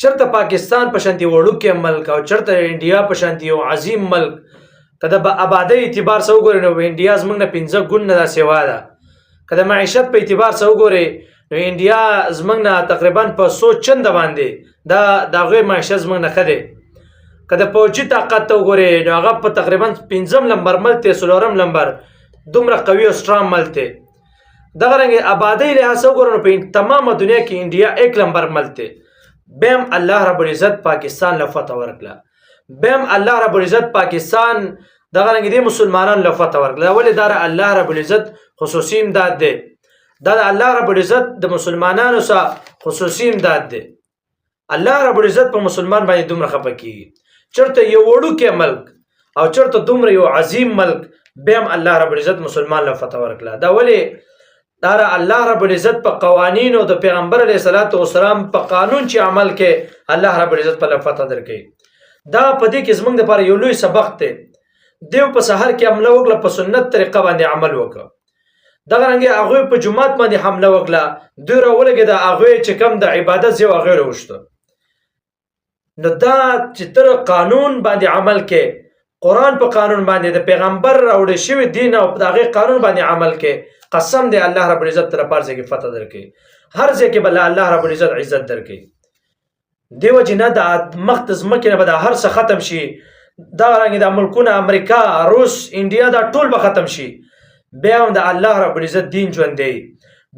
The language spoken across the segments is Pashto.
چرته پاکستان په شانتي وړوکی ملک او چرته انډیا په شانتي یو عظیم ملک که د آبادۍ اعتبار سره وګورئ نو انډیا زموږ نه 15 ګونه دا سیوا ده. که د معیشت په اعتبار سره وګورئ نو انډیا زموږ نه تقریبا په 100 چنده باندې د هغوی معیشت زموږ نه ښه دی. که د پوځي طاقت ته وګورئ نو هغه په تقریبا 5م نمبر ملک دی، 4م نمبر، دومره قوي او سترانګ ملک دی. دغه رنګې آبادۍ لحاظ سره وګورئ نو په تمامه دنیا کې انډیا 1 نمبر ملک دی. بیم الله رب العزت پاکستان له فتح ورکړه. بیم الله رب العزت پاکستان دغه رنګ دي مسلمانان له فتح ورکړه. ولې دا الله رب العزت خصوصي امداد دی. دا الله رب العزت د مسلمانانو سره خصوصي امداد دی. الله رب العزت په مسلمان باندې دومره خفه کیږي. چرته یو وړوکی ملک او چرته دومره یو عظیم ملک بیم الله رب العزت مسلمان له فتح ورکړه. دا ولې دا الله رب العزت په قوانینو د پیغمبر علیه الصلاۃ والسلام په قانون چې عمل کې الله رب العزت په فتح درکړي. دا په دې کې زمونږ لپاره یو لوی سبق دی. دیو په سحر کې حمله وکړه، په سنت طریقه باندې عمل وکړه. دغه رنګه هغوی په جمعات باندې حمله وکړه، دوی راولګېده هغوی چې کوم د عبادت ځای و هغوی راوشته. نو دا چې تر قانون باندې عمل کې، قرآن په قانون باندې د پیغمبر راوړی شوی دین او د هغې قانون باندې عمل کې، قسم دی الله رب العزت تر هر ځای کې فتح درکړي. هر ځای کې به الله رب العزت عزت درکړي. دیو جنا د مخ د ځمکې نه به دا هر څه ختم شي. دغه رنګې د ملکونه امریکا، روس، انډیا دا ټول به ختم شي. بیا هم د الله رب العزت دین ژوندی،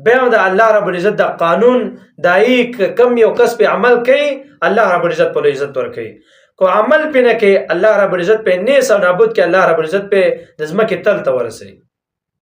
بیا هم د الله رب العزت د قانون دایي کم یو کس په عمل کوي، الله رب العزت په عزت ورکوي. کو عمل پې نه کوي، الله رب العزت په نیس او نابود کې الله رب العزت په د ځمکې تل ته ورسوي.